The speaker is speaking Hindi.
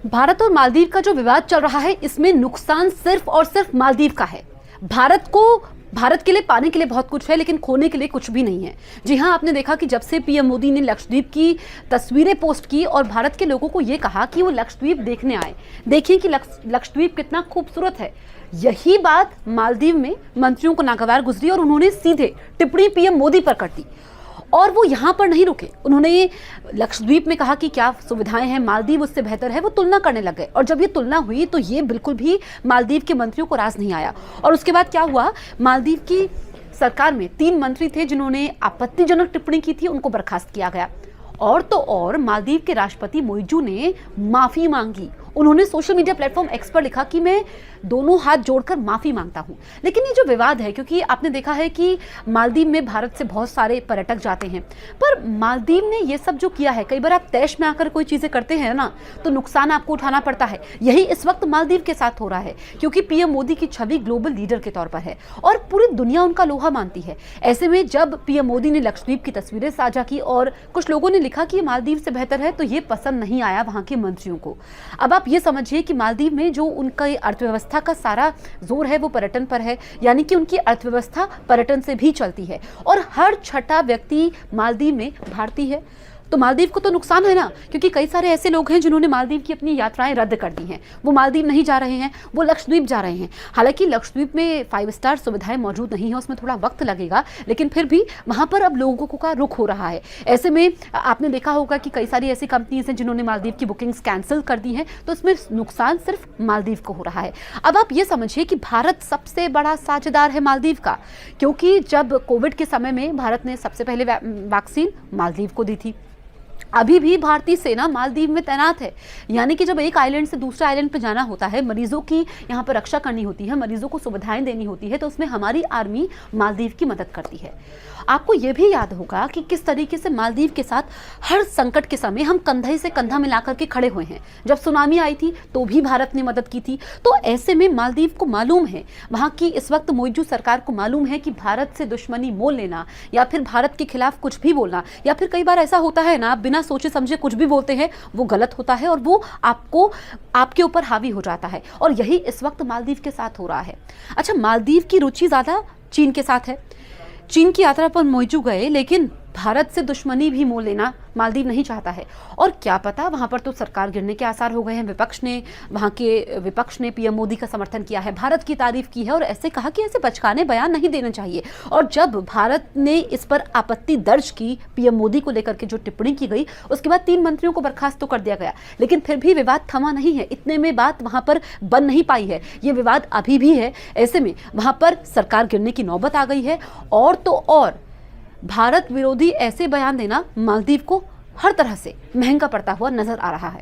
भारत और मालदीव का जो विवाद चल रहा है, इसमें नुकसान सिर्फ और सिर्फ मालदीव का है। भारत के लिए पाने के लिए बहुत कुछ है, लेकिन खोने के लिए कुछ भी नहीं है। जी हां, आपने देखा कि जब से पीएम मोदी ने लक्षद्वीप की तस्वीरें पोस्ट की और भारत के लोगों को यह कहा कि वो लक्षद्वीप देखने आए, देखिए कि लक्षद्वीप कितना खूबसूरत है। यही बात मालदीव में मंत्रियों को नागवार गुजरी और उन्होंने सीधे टिप्पणी पीएम मोदी पर कर दी। और वो यहाँ पर नहीं रुके, उन्होंने लक्षद्वीप में कहा कि क्या सुविधाएं हैं, मालदीव उससे बेहतर है, वो तुलना करने लग गए। और जब ये तुलना हुई तो ये बिल्कुल भी मालदीव के मंत्रियों को रास नहीं आया। और उसके बाद क्या हुआ, मालदीव की सरकार में 3 मंत्री थे जिन्होंने आपत्तिजनक टिप्पणी की थी, उनको बर्खास्त किया गया। और तो और मालदीव के राष्ट्रपति मोइजू ने माफी मांगी। उन्होंने सोशल मीडिया प्लेटफॉर्म एक्स पर लिखा कि मैं दोनों हाथ जोड़कर माफी मांगता हूं। लेकिन ये जो विवाद है, क्योंकि आपने देखा है कि मालदीव में भारत से बहुत सारे पर्यटक जाते हैं, पर मालदीव ने ये सब जो किया है, कई बार आप तैश में आकर कोई चीजें करते हैं ना, तो नुकसान आपको उठाना पड़ता है। यही इस वक्त मालदीव के साथ हो रहा है, क्योंकि पीएम मोदी की छवि ग्लोबल लीडर के तौर पर है और पूरी दुनिया उनका लोहा मानती है। ऐसे में जब पीएम मोदी ने लक्षद्वीप की तस्वीरें साझा की और कुछ लोगों ने लिखा कि मालदीव से बेहतर है, तो ये पसंद नहीं आया वहां के मंत्रियों को। अब आप ये समझिए कि मालदीव में जो उनका अर्थव्यवस्था का सारा जोर है वो पर्यटन पर है, यानी कि उनकी अर्थव्यवस्था पर्यटन से भी चलती है और हर छठा व्यक्ति मालदीव में भारतीय है। तो मालदीव को तो नुकसान है ना, क्योंकि कई सारे ऐसे लोग हैं जिन्होंने मालदीव की अपनी यात्राएं रद्द कर दी हैं। वो मालदीव नहीं जा रहे हैं, वो लक्षद्वीप जा रहे हैं। हालांकि लक्षद्वीप में 5 स्टार सुविधाएं मौजूद नहीं है, उसमें थोड़ा वक्त लगेगा, लेकिन फिर भी वहां पर अब लोगों का रुख हो रहा है। ऐसे में आपने देखा होगा कि कई सारी ऐसी कंपनीज हैं जिन्होंने मालदीव की बुकिंग्स कैंसिल कर दी हैं, तो इसमें नुकसान सिर्फ मालदीव को हो रहा है। अब आप ये समझिए कि भारत सबसे बड़ा साझेदार है मालदीव का, क्योंकि जब कोविड के समय में भारत ने सबसे पहले वैक्सीन मालदीव को दी थी। अभी भी भारतीय सेना मालदीव में तैनात है, यानी कि जब एक आइलैंड से दूसरे आइलैंड पर जाना होता है, मरीजों की यहाँ पर रक्षा करनी होती है, मरीजों को सुविधाएं देनी होती है, तो उसमें हमारी आर्मी मालदीव की मदद करती है। आपको यह भी याद होगा कि किस तरीके से मालदीव के साथ हर संकट के समय हम कंधे से कंधा मिलाकर के खड़े हुए हैं। जब सुनामी आई थी तो भी भारत ने मदद की थी। तो ऐसे में मालदीव को मालूम है, वहां की इस वक्त मोइजू सरकार को मालूम है कि भारत से दुश्मनी मोल लेना या फिर भारत के खिलाफ कुछ भी बोलना, या फिर कई बार ऐसा होता है ना, आप बिना सोचे समझे कुछ भी बोलते हैं, वो गलत होता है और वो आपके ऊपर हावी हो जाता है। और यही इस वक्त मालदीव के साथ हो रहा है। अच्छा, मालदीव की रुचि ज्यादा चीन के साथ है। चीन की यात्रा पर मोइजू गए, लेकिन भारत से दुश्मनी भी मोल लेना मालदीव नहीं चाहता है। और क्या पता, वहां पर तो सरकार गिरने के आसार हो गए हैं। वहां के विपक्ष ने पीएम मोदी का समर्थन किया है, भारत की तारीफ की है और ऐसे कहा कि ऐसे बचकाने बयान नहीं देने चाहिए। और जब भारत ने इस पर आपत्ति दर्ज की, पीएम मोदी को लेकर के जो टिप्पणी की गई, उसके बाद 3 मंत्रियों को बर्खास्त तो कर दिया गया, लेकिन फिर भी विवाद थमा नहीं है। इतने में बात वहां पर बन नहीं पाई है, ये विवाद अभी भी है। ऐसे में वहां पर सरकार गिरने की नौबत आ गई है। और तो और भारत विरोधी ऐसे बयान देना मालदीव को हर तरह से महंगा पड़ता हुआ नजर आ रहा है।